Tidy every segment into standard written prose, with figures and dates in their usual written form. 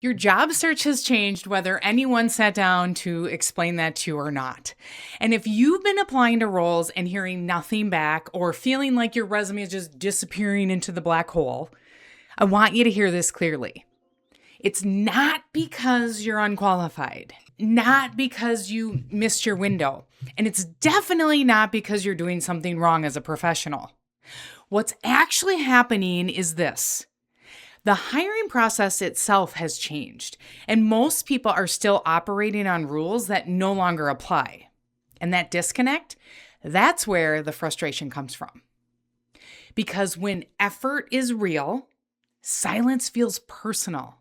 Your job search has changed whether anyone sat down to explain that to you or not. And if you've been applying to roles and hearing nothing back or feeling like your resume is just disappearing into the black hole, I want you to hear this clearly. It's not because you're unqualified, not because you missed your window, and it's definitely not because you're doing something wrong as a professional. What's actually happening is this. The hiring process itself has changed, and most people are still operating on rules that no longer apply. And that disconnect, that's where the frustration comes from. Because when effort is real, silence feels personal.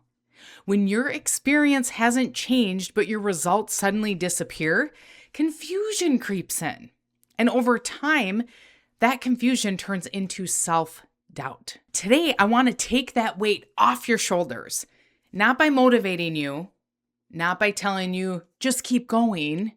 When your experience hasn't changed, but your results suddenly disappear, confusion creeps in. And over time, that confusion turns into self-doubt. Today, I want to take that weight off your shoulders, not by motivating you, not by telling you, just keep going,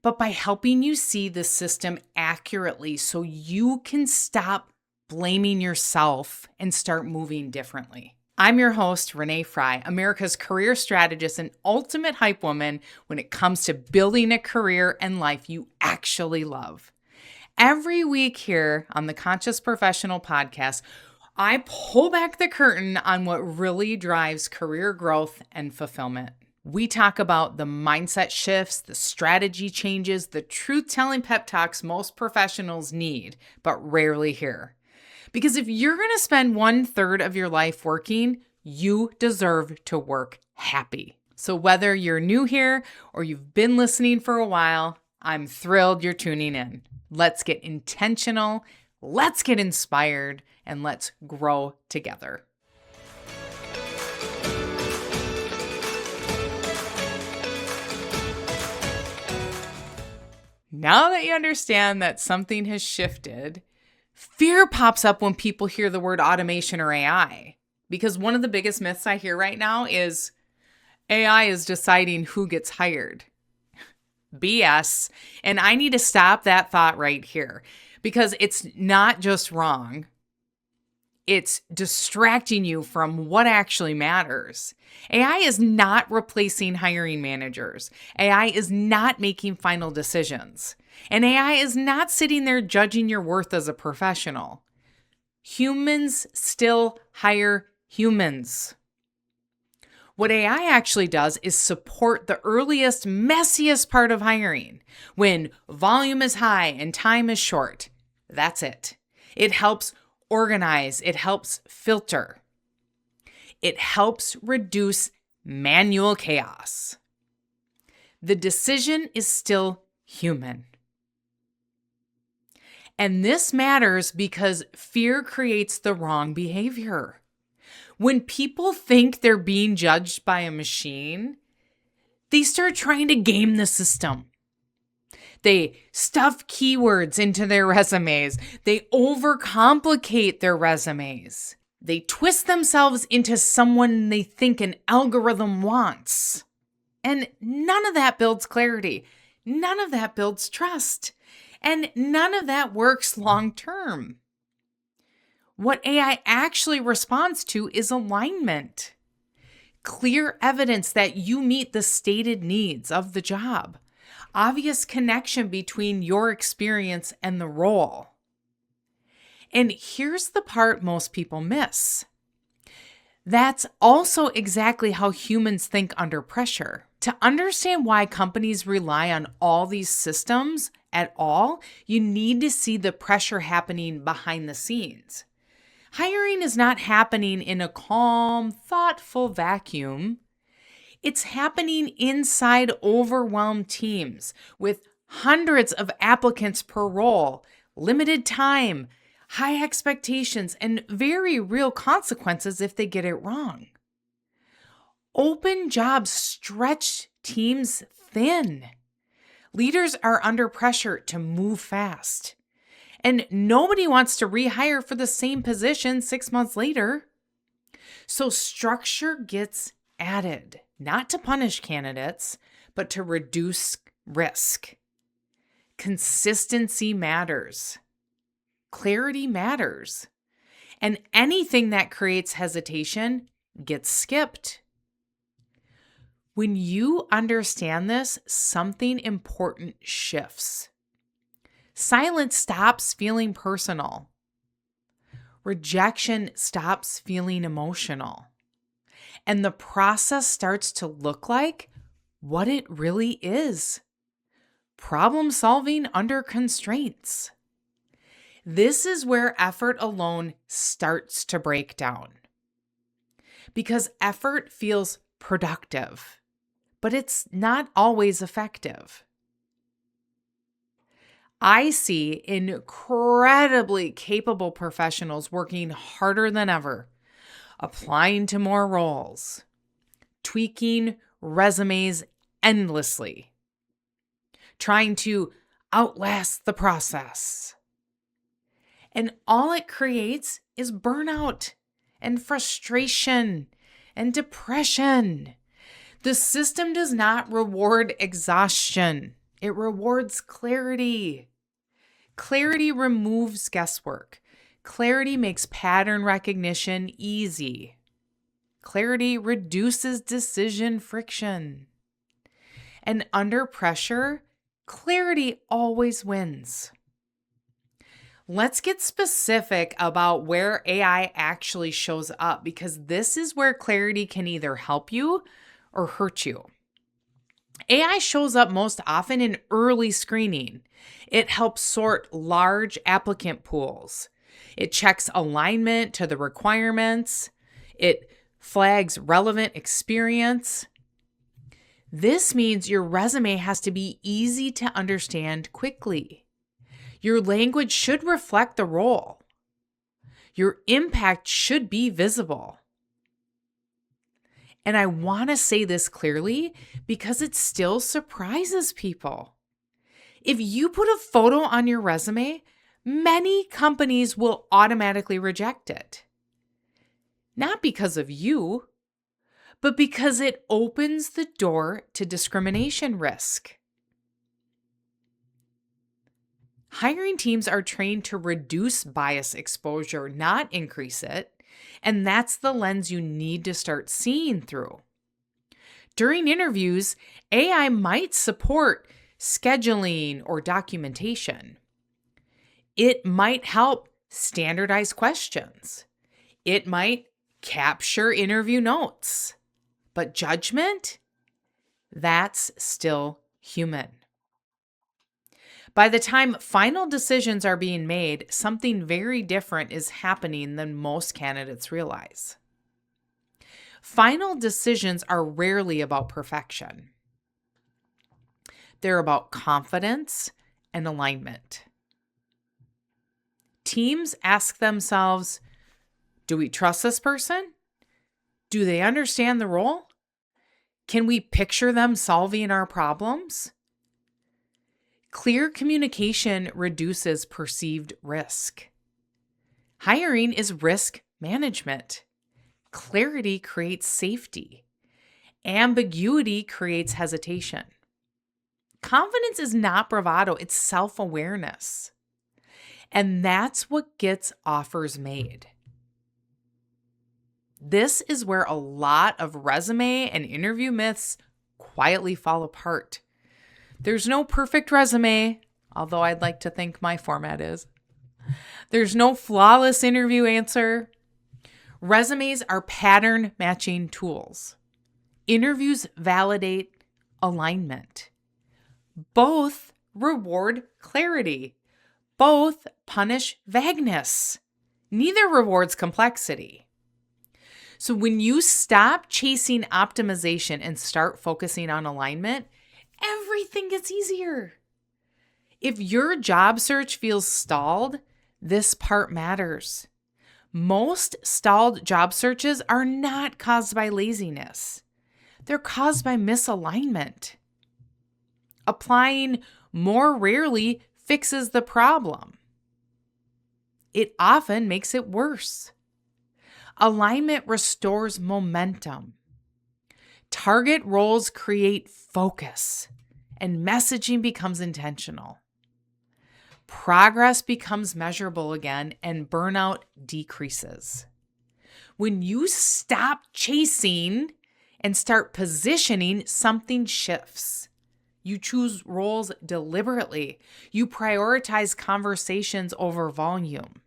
but by helping you see the system accurately so you can stop blaming yourself and start moving differently. I'm your host, Renee Fry, America's career strategist and ultimate hype woman when it comes to building a career and life you actually love. Every week here on the Conscious Professional Podcast, I pull back the curtain on what really drives career growth and fulfillment. We talk about the mindset shifts, the strategy changes, the truth-telling pep talks most professionals need, but rarely hear. Because if you're going to spend 1/3 of your life working, you deserve to work happy. So whether you're new here or you've been listening for a while, I'm thrilled you're tuning in. Let's get intentional, let's get inspired, and let's grow together. Now that you understand that something has shifted, fear pops up when people hear the word automation or AI. Because one of the biggest myths I hear right now is AI is deciding who gets hired. BS. And I need to stop that thought right here because it's not just wrong. It's distracting you from what actually matters. AI is not replacing hiring managers. AI is not making final decisions. And AI is not sitting there judging your worth as a professional. Humans still hire humans. What AI actually does is support the earliest, messiest part of hiring. When volume is high and time is short, that's it. It helps organize. It helps filter. It helps reduce manual chaos. The decision is still human. And this matters because fear creates the wrong behavior. When people think they're being judged by a machine, they start trying to game the system. They stuff keywords into their resumes. They overcomplicate their resumes. They twist themselves into someone they think an algorithm wants. And none of that builds clarity. None of that builds trust. And none of that works long term. What AI actually responds to is alignment. Clear evidence that you meet the stated needs of the job. Obvious connection between your experience and the role. And here's the part most people miss. That's also exactly how humans think under pressure. To understand why companies rely on all these systems at all, you need to see the pressure happening behind the scenes. Hiring is not happening in a calm, thoughtful vacuum. It's happening inside overwhelmed teams with hundreds of applicants per role, limited time, high expectations, and very real consequences if they get it wrong. Open jobs stretch teams thin. Leaders are under pressure to move fast. And nobody wants to rehire for the same position 6 months later. So structure gets added, not to punish candidates, but to reduce risk. Consistency matters. Clarity matters. And anything that creates hesitation gets skipped. When you understand this, something important shifts. Silence stops feeling personal. Rejection stops feeling emotional. And the process starts to look like what it really is: problem solving under constraints. This is where effort alone starts to break down. Because effort feels productive, but it's not always effective. I see incredibly capable professionals working harder than ever, applying to more roles, tweaking resumes endlessly, trying to outlast the process. And all it creates is burnout and frustration and depression. The system does not reward exhaustion. It rewards clarity. Clarity removes guesswork. Clarity makes pattern recognition easy. Clarity reduces decision friction. And under pressure, clarity always wins. Let's get specific about where AI actually shows up, because this is where clarity can either help you or hurt you. AI shows up most often in early screening. It helps sort large applicant pools. It checks alignment to the requirements. It flags relevant experience. This means your resume has to be easy to understand quickly. Your language should reflect the role. Your impact should be visible. And I want to say this clearly because it still surprises people. If you put a photo on your resume, many companies will automatically reject it. Not because of you, but because it opens the door to discrimination risk. Hiring teams are trained to reduce bias exposure, not increase it. And that's the lens you need to start seeing through. During interviews, AI might support scheduling or documentation. It might help standardize questions. It might capture interview notes. But judgment? That's still human. By the time final decisions are being made, something very different is happening than most candidates realize. Final decisions are rarely about perfection. They're about confidence and alignment. Teams ask themselves, do we trust this person? Do they understand the role? Can we picture them solving our problems? Clear communication reduces perceived risk. Hiring is risk management. Clarity creates safety. Ambiguity creates hesitation. Confidence is not bravado, it's self-awareness. And that's what gets offers made. This is where a lot of resume and interview myths quietly fall apart. There's no perfect resume, although I'd like to think my format is. There's no flawless interview answer. Resumes are pattern matching tools. Interviews validate alignment. Both reward clarity. Both punish vagueness. Neither rewards complexity. So when you stop chasing optimization and start focusing on alignment, everything gets easier. If your job search feels stalled, this part matters. Most stalled job searches are not caused by laziness. They're caused by misalignment. Applying more rarely fixes the problem. It often makes it worse. Alignment restores momentum. Target roles create focus, and messaging becomes intentional. Progress becomes measurable again, and burnout decreases. When you stop chasing and start positioning, something shifts. You choose roles deliberately. You prioritize conversations over volume.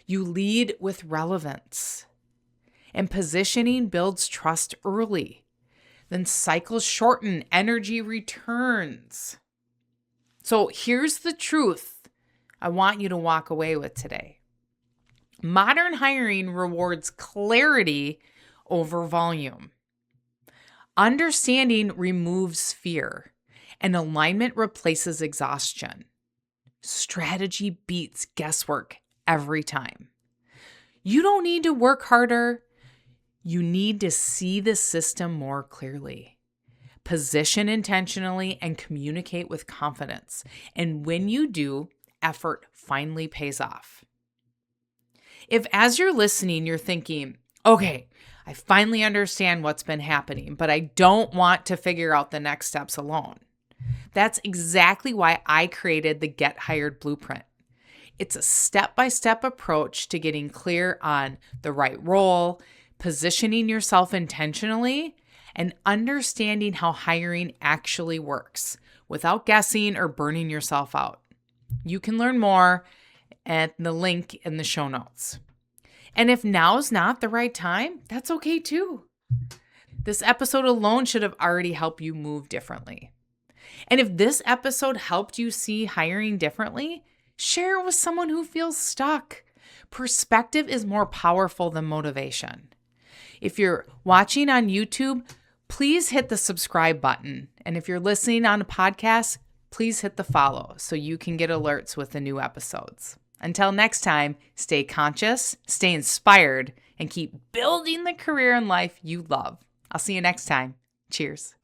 You lead with relevance. And positioning builds trust early. Then cycles shorten, energy returns. So here's the truth I want you to walk away with today. Modern hiring rewards clarity over volume. Understanding removes fear, and alignment replaces exhaustion. Strategy beats guesswork every time. You don't need to work harder. You need to see the system more clearly. Position intentionally and communicate with confidence. And when you do, effort finally pays off. If as you're listening, you're thinking, okay, I finally understand what's been happening, but I don't want to figure out the next steps alone. That's exactly why I created the Get Hired Blueprint. It's a step-by-step approach to getting clear on the right role, positioning yourself intentionally, and understanding how hiring actually works without guessing or burning yourself out. You can learn more at the link in the show notes. And if now's not the right time, that's okay too. This episode alone should have already helped you move differently. And if this episode helped you see hiring differently, share it with someone who feels stuck. Perspective is more powerful than motivation. If you're watching on YouTube, please hit the subscribe button. And if you're listening on a podcast, please hit the follow so you can get alerts with the new episodes. Until next time, stay conscious, stay inspired, and keep building the career and life you love. I'll see you next time. Cheers.